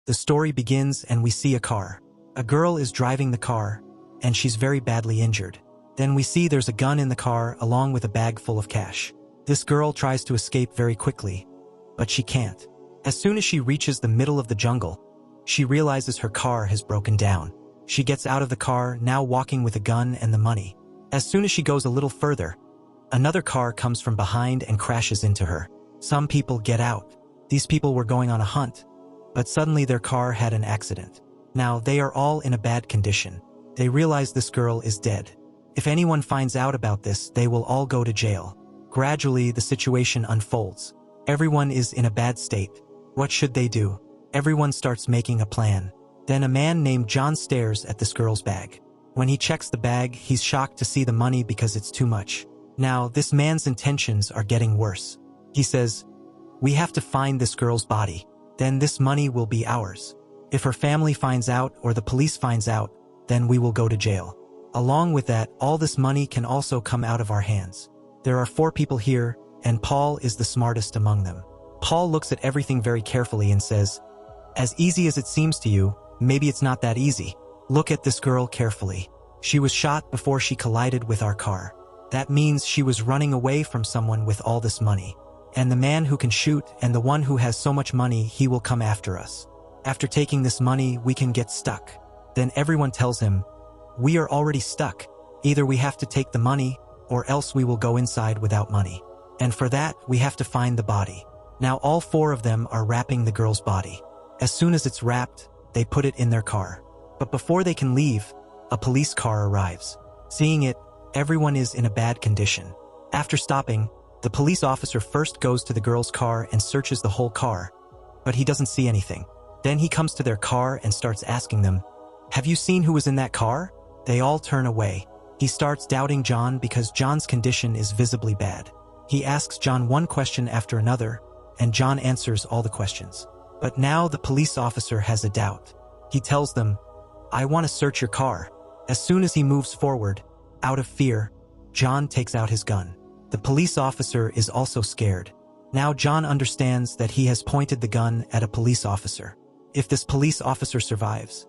The story begins and we see a car. A girl is driving the car, and she's very badly injured. Then we see there's a gun in the car along with a bag full of cash. This girl tries to escape very quickly, but she can't. As soon as she reaches the middle of the jungle, she realizes her car has broken down. She gets out of the car, now walking with a gun and the money. As soon as she goes a little further, another car comes from behind and crashes into her. Some people get out. These people were going on a hunt, but suddenly their car had an accident. Now they are all in a bad condition. They realize this girl is dead. If anyone finds out about this, they will all go to jail. Gradually, the situation unfolds. Everyone is in a bad state. What should they do? Everyone starts making a plan. Then a man named John stares at this girl's bag. When he checks the bag, he's shocked to see the money because it's too much. Now, this man's intentions are getting worse. He says, "We have to find this girl's body. Then this money will be ours. If her family finds out or the police finds out, then we will go to jail. Along with that, all this money can also come out of our hands." There are 4 people here, and Paul is the smartest among them. Paul looks at everything very carefully and says, "As easy as it seems to you, maybe it's not that easy. Look at this girl carefully. She was shot before she collided with our car. That means she was running away from someone with all this money. And the man who can shoot and the one who has so much money, he will come after us. After taking this money, we can get stuck." Then everyone tells him, "We are already stuck. Either we have to take the money, or else we will go inside without money. And for that, we have to find the body." Now all 4 of them are wrapping the girl's body. As soon as it's wrapped, they put it in their car. But before they can leave, a police car arrives. Seeing it, everyone is in a bad condition. After stopping, the police officer first goes to the girl's car and searches the whole car, but he doesn't see anything. Then he comes to their car and starts asking them, "Have you seen who was in that car?" They all turn away. He starts doubting John because John's condition is visibly bad. He asks John one question after another, and John answers all the questions. But now the police officer has a doubt. He tells them, "I want to search your car." As soon as he moves forward, out of fear, John takes out his gun. The police officer is also scared. Now John understands that he has pointed the gun at a police officer. If this police officer survives,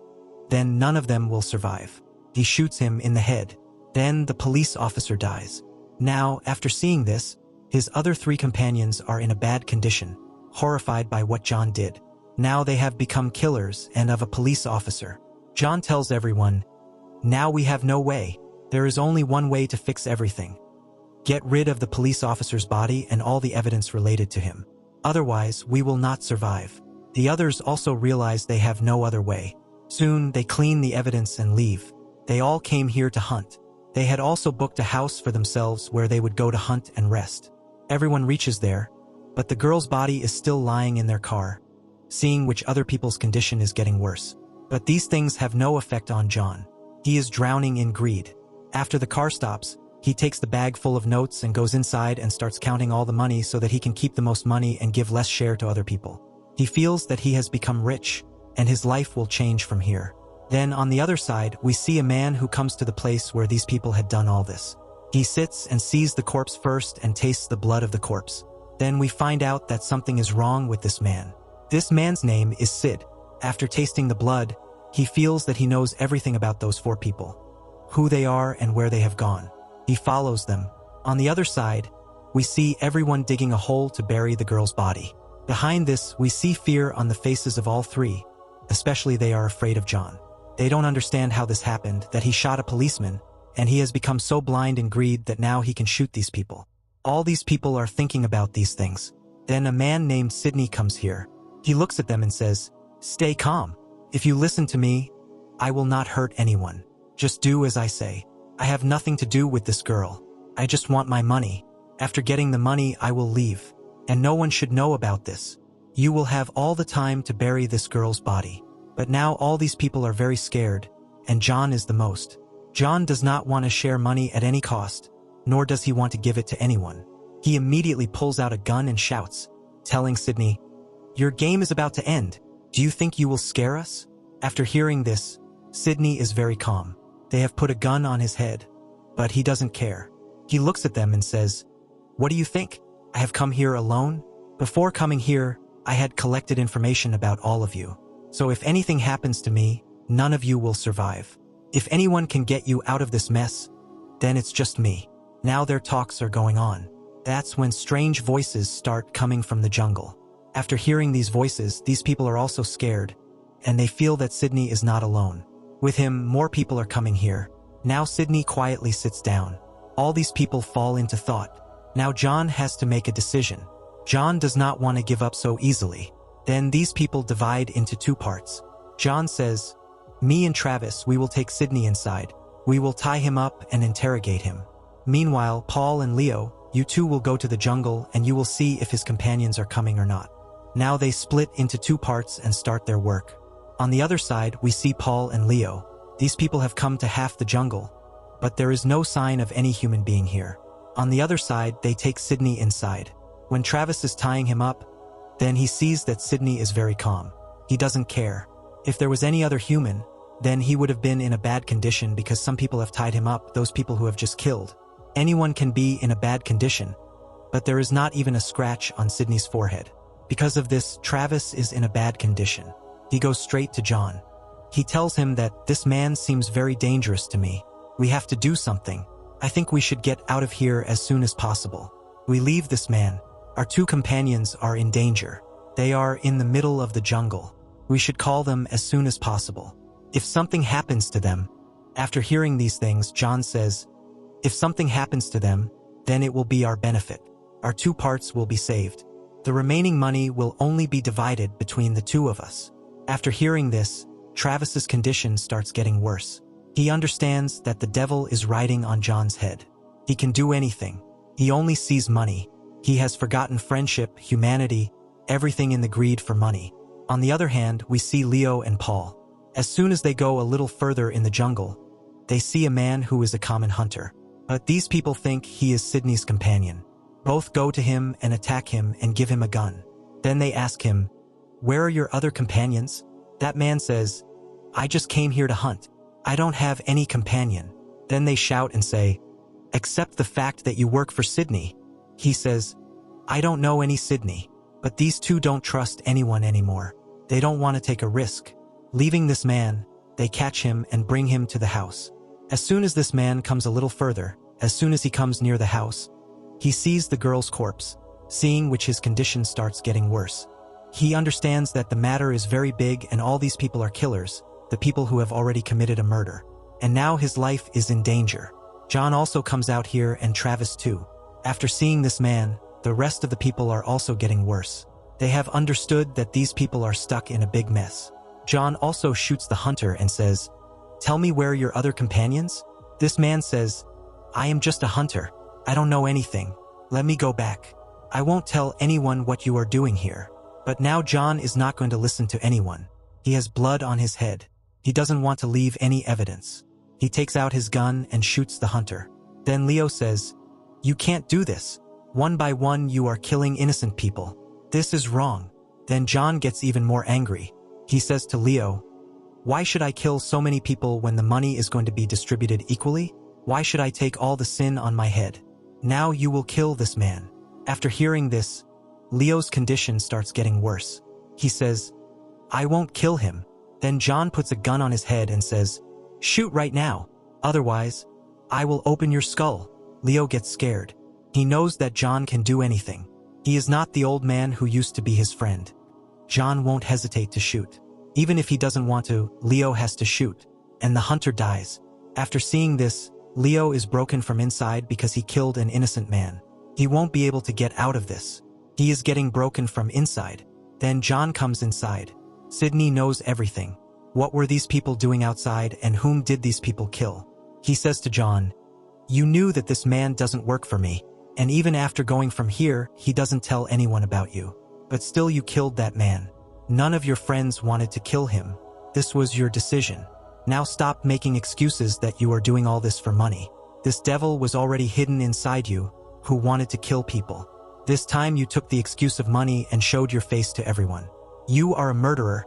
then none of them will survive. He shoots him in the head. Then the police officer dies. Now, after seeing this, his other 3 companions are in a bad condition, horrified by what John did. Now they have become killers and of a police officer. John tells everyone, "Now we have no way. There is only one way to fix everything. Get rid of the police officer's body and all the evidence related to him. Otherwise, we will not survive." The others also realize they have no other way. Soon, they clean the evidence and leave. They all came here to hunt. They had also booked a house for themselves where they would go to hunt and rest. Everyone reaches there, but the girl's body is still lying in their car, seeing which other people's condition is getting worse. But these things have no effect on John. He is drowning in greed. After the car stops, he takes the bag full of notes and goes inside and starts counting all the money so that he can keep the most money and give less share to other people. He feels that he has become rich, and his life will change from here. Then on the other side, we see a man who comes to the place where these people had done all this. He sits and sees the corpse first and tastes the blood of the corpse. Then we find out that something is wrong with this man. This man's name is Sid. After tasting the blood, he feels that he knows everything about those 4 people, who they are and where they have gone. He follows them. On the other side, we see everyone digging a hole to bury the girl's body. Behind this, we see fear on the faces of all 3, especially they are afraid of John. They don't understand how this happened, that he shot a policeman, and he has become so blind in greed that now he can shoot these people. All these people are thinking about these things. Then a man named Sidney comes here. He looks at them and says, "Stay calm. If you listen to me, I will not hurt anyone. Just do as I say. I have nothing to do with this girl. I just want my money. After getting the money, I will leave. And no one should know about this. You will have all the time to bury this girl's body." But now all these people are very scared, and John is the most. John does not want to share money at any cost, nor does he want to give it to anyone. He immediately pulls out a gun and shouts, telling Sidney, "Your game is about to end. Do you think you will scare us?" After hearing this, Sidney is very calm. They have put a gun on his head, but he doesn't care. He looks at them and says, "What do you think? I have come here alone? Before coming here, I had collected information about all of you. So if anything happens to me, none of you will survive. If anyone can get you out of this mess, then it's just me. Now their talks are going on. That's when strange voices start coming from the jungle. After hearing these voices, these people are also scared, and they feel that Sidney is not alone. With him, more people are coming here. Now Sidney quietly sits down. All these people fall into thought. Now John has to make a decision. John does not want to give up so easily. Then these people divide into two parts. John says, "Me and Travis, we will take Sidney inside. We will tie him up and interrogate him. Meanwhile, Paul and Leo, you two will go to the jungle and you will see if his companions are coming or not." Now they split into two parts and start their work. On the other side, we see Paul and Leo. These people have come to half the jungle, but there is no sign of any human being here. On the other side, they take Sidney inside. When Travis is tying him up, then he sees that Sidney is very calm. He doesn't care. If there was any other human, then he would have been in a bad condition because some people have tied him up, those people who have just killed. Anyone can be in a bad condition, but there is not even a scratch on Sidney's forehead. Because of this, Travis is in a bad condition. He goes straight to John. He tells him that this man seems very dangerous to me. We have to do something. I think we should get out of here as soon as possible. We leave this man. Our two companions are in danger. They are in the middle of the jungle. We should call them as soon as possible. If something happens to them, after hearing these things, John says, if something happens to them, then it will be our benefit. Our two parts will be saved. The remaining money will only be divided between the two of us. After hearing this, Travis's condition starts getting worse. He understands that the devil is riding on John's head. He can do anything. He only sees money. He has forgotten friendship, humanity, everything in the greed for money. On the other hand, we see Leo and Paul. As soon as they go a little further in the jungle, they see a man who is a common hunter. But these people think he is Sidney's companion. Both go to him and attack him and give him a gun. Then they ask him, "Where are your other companions?" That man says, "I just came here to hunt. I don't have any companion." Then they shout and say, "Accept the fact that you work for Sidney." He says, "I don't know any Sidney." But these two don't trust anyone anymore. They don't want to take a risk. Leaving this man, they catch him and bring him to the house. As soon as this man comes a little further, as soon as he comes near the house, he sees the girl's corpse, seeing which his condition starts getting worse. He understands that the matter is very big and all these people are killers, the people who have already committed a murder. And now his life is in danger. John also comes out here and Travis too. After seeing this man, the rest of the people are also getting worse. They have understood that these people are stuck in a big mess. John also shoots the hunter and says, "Tell me where are your other companions?" This man says, "I am just a hunter. I don't know anything. Let me go back. I won't tell anyone what you are doing here." But now John is not going to listen to anyone. He has blood on his head. He doesn't want to leave any evidence. He takes out his gun and shoots the hunter. Then Leo says, "You can't do this. One by one you are killing innocent people. This is wrong." Then John gets even more angry. He says to Leo, "Why should I kill so many people when the money is going to be distributed equally? Why should I take all the sin on my head? Now you will kill this man." After hearing this, Leo's condition starts getting worse. He says, "I won't kill him." Then John puts a gun on his head and says, "Shoot right now. Otherwise, I will open your skull." Leo gets scared. He knows that John can do anything. He is not the old man who used to be his friend. John won't hesitate to shoot. Even if he doesn't want to, Leo has to shoot, and the hunter dies. After seeing this, Leo is broken from inside because he killed an innocent man. He won't be able to get out of this. He is getting broken from inside. Then John comes inside. Sidney knows everything. What were these people doing outside and whom did these people kill? He says to John, "You knew that this man doesn't work for me, and even after going from here, he doesn't tell anyone about you. But still you killed that man. None of your friends wanted to kill him. This was your decision. Now stop making excuses that you are doing all this for money. This devil was already hidden inside you, who wanted to kill people. This time you took the excuse of money and showed your face to everyone. You are a murderer,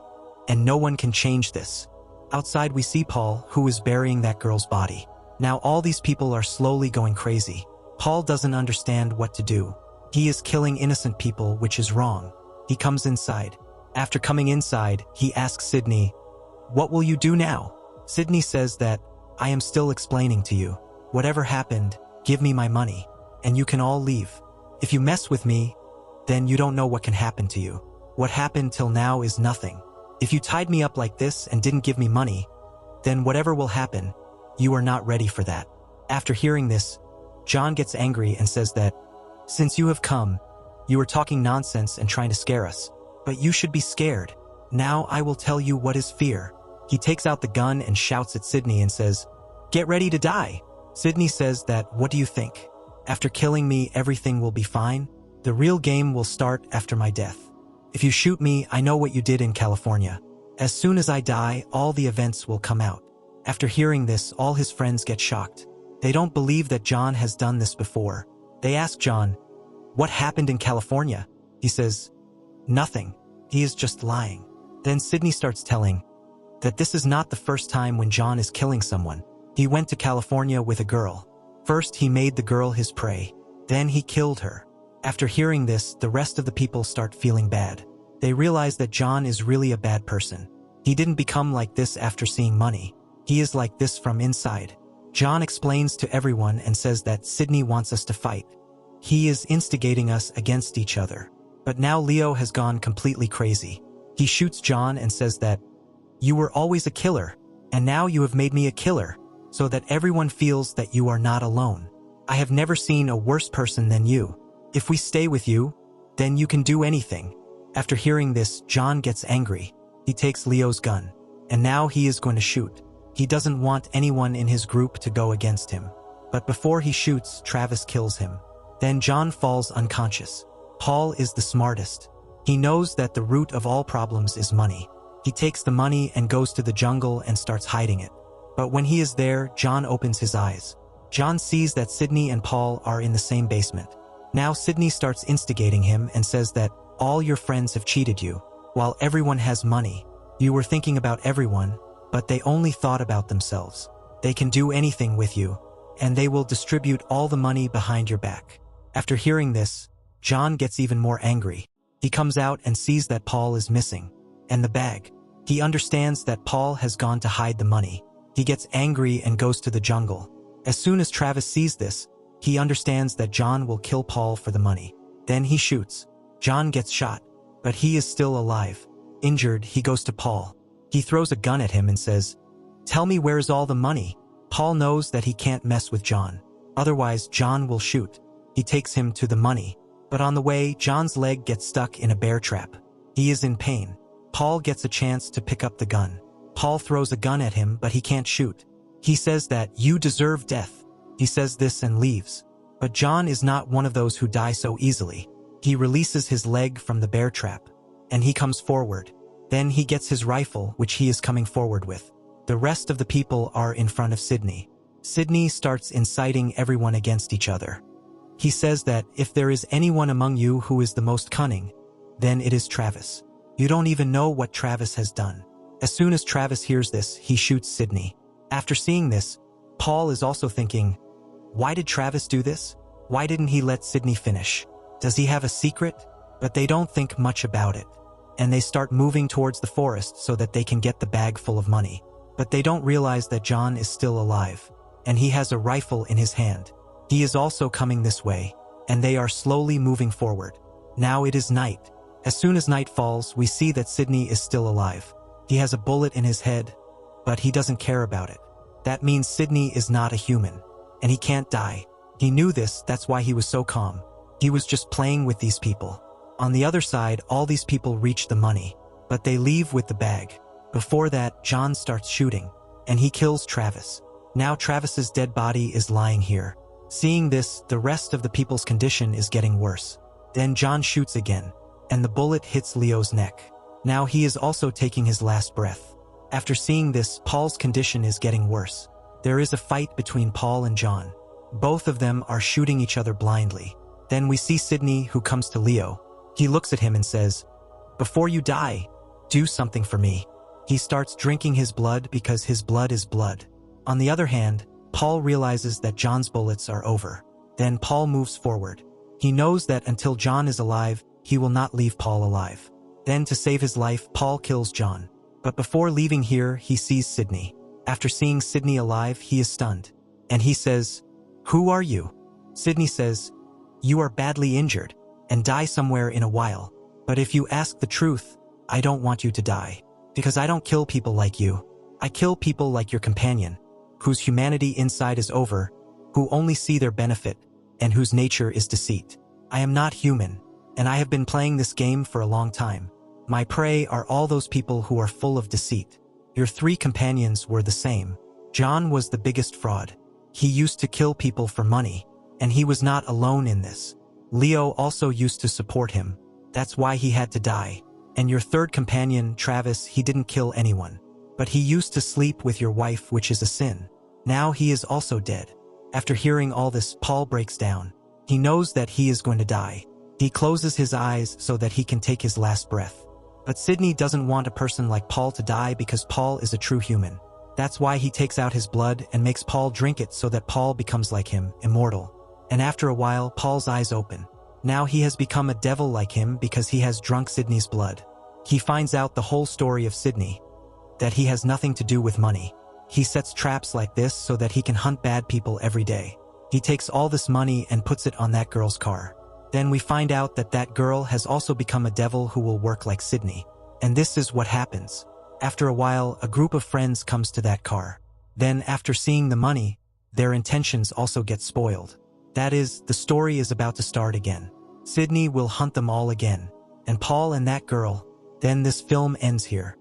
and no one can change this." Outside we see Paul, who is burying that girl's body. Now all these people are slowly going crazy. Paul doesn't understand what to do. He is killing innocent people, which is wrong. He comes inside. After coming inside, he asks Sidney, "What will you do now?" Sidney says that, "I am still explaining to you. Whatever happened, give me my money, and you can all leave. If you mess with me, then you don't know what can happen to you. What happened till now is nothing. If you tied me up like this and didn't give me money, then whatever will happen, you are not ready for that." After hearing this, John gets angry and says that, "Since you have come, you are talking nonsense and trying to scare us. But you should be scared. Now I will tell you what is fear." He takes out the gun and shouts at Sidney and says, "Get ready to die." Sidney says that, "What do you think? After killing me, everything will be fine? The real game will start after my death. If you shoot me, I know what you did in California. As soon as I die, all the events will come out." After hearing this, all his friends get shocked. They don't believe that John has done this before. They ask John, "What happened in California?" He says, "Nothing. He is just lying." Then Sidney starts telling that this is not the first time when John is killing someone. He went to California with a girl. First, he made the girl his prey. Then he killed her. After hearing this, the rest of the people start feeling bad. They realize that John is really a bad person. He didn't become like this after seeing money. He is like this from inside. John explains to everyone and says that Sidney wants us to fight. He is instigating us against each other. But now Leo has gone completely crazy. He shoots John and says that, "You were always a killer, and now you have made me a killer, so that everyone feels that you are not alone. I have never seen a worse person than you. If we stay with you, then you can do anything." After hearing this, John gets angry. He takes Leo's gun, and now he is going to shoot. He doesn't want anyone in his group to go against him. But before he shoots, Travis kills him. Then John falls unconscious. Paul is the smartest. He knows that the root of all problems is money. He takes the money and goes to the jungle and starts hiding it. But when he is there, John opens his eyes. John sees that Sidney and Paul are in the same basement. Now Sidney starts instigating him and says that, "All your friends have cheated you. While everyone has money, you were thinking about everyone, but they only thought about themselves. They can do anything with you, and they will distribute all the money behind your back." After hearing this, John gets even more angry. He comes out and sees that Paul is missing, and the bag. He understands that Paul has gone to hide the money. He gets angry and goes to the jungle. As soon as Travis sees this, he understands that John will kill Paul for the money. Then he shoots. John gets shot, but he is still alive. Injured, he goes to Paul. He throws a gun at him and says, "Tell me where's all the money." Paul knows that he can't mess with John. Otherwise, John will shoot. He takes him to the money. But on the way, John's leg gets stuck in a bear trap. He is in pain. Paul gets a chance to pick up the gun. Paul throws a gun at him, but he can't shoot. He says that, "You deserve death." He says this and leaves. But John is not one of those who die so easily. He releases his leg from the bear trap, and he comes forward. Then he gets his rifle, which he is coming forward with. The rest of the people are in front of Sidney. Sidney starts inciting everyone against each other. He says that if there is anyone among you who is the most cunning, then it is Travis. You don't even know what Travis has done. As soon as Travis hears this, he shoots Sidney. After seeing this, Paul is also thinking, why did Travis do this? Why didn't he let Sidney finish? Does he have a secret? But they don't think much about it. And they start moving towards the forest so that they can get the bag full of money. But they don't realize that John is still alive, and he has a rifle in his hand. He is also coming this way, and they are slowly moving forward. Now it is night. As soon as night falls, we see that Sidney is still alive. He has a bullet in his head, but he doesn't care about it. That means Sidney is not a human, and he can't die. He knew this, that's why he was so calm. He was just playing with these people. On the other side, all these people reach the money, but they leave with the bag. Before that, John starts shooting, and he kills Travis. Now Travis's dead body is lying here. Seeing this, the rest of the people's condition is getting worse. Then John shoots again, and the bullet hits Leo's neck. Now he is also taking his last breath. After seeing this, Paul's condition is getting worse. There is a fight between Paul and John. Both of them are shooting each other blindly. Then we see Sidney, who comes to Leo. He looks at him and says, "Before you die, do something for me." He starts drinking his blood because his blood is blood. On the other hand, Paul realizes that John's bullets are over. Then Paul moves forward. He knows that until John is alive, he will not leave Paul alive. Then to save his life, Paul kills John. But before leaving here, he sees Sidney. After seeing Sidney alive, he is stunned. And he says, "Who are you?" Sidney says, "You are badly injured and die somewhere in a while. But if you ask the truth, I don't want you to die. Because I don't kill people like you. I kill people like your companion, whose humanity inside is over, who only see their benefit, and whose nature is deceit. I am not human, and I have been playing this game for a long time. My prey are all those people who are full of deceit. Your 3 companions were the same. John was the biggest fraud. He used to kill people for money, and he was not alone in this. Leo also used to support him. That's why he had to die. And your 3rd companion, Travis, he didn't kill anyone. But he used to sleep with your wife, which is a sin. Now he is also dead." After hearing all this, Paul breaks down. He knows that he is going to die. He closes his eyes so that he can take his last breath. But Sidney doesn't want a person like Paul to die because Paul is a true human. That's why he takes out his blood and makes Paul drink it so that Paul becomes like him, immortal. And after a while, Paul's eyes open. Now he has become a devil like him because he has drunk Sidney's blood. He finds out the whole story of Sidney, that he has nothing to do with money. He sets traps like this so that he can hunt bad people every day. He takes all this money and puts it on that girl's car. Then we find out that that girl has also become a devil who will work like Sidney. And this is what happens. After a while, a group of friends comes to that car. Then after seeing the money, their intentions also get spoiled. That is, the story is about to start again. Sidney will hunt them all again. And Paul and that girl. Then this film ends here.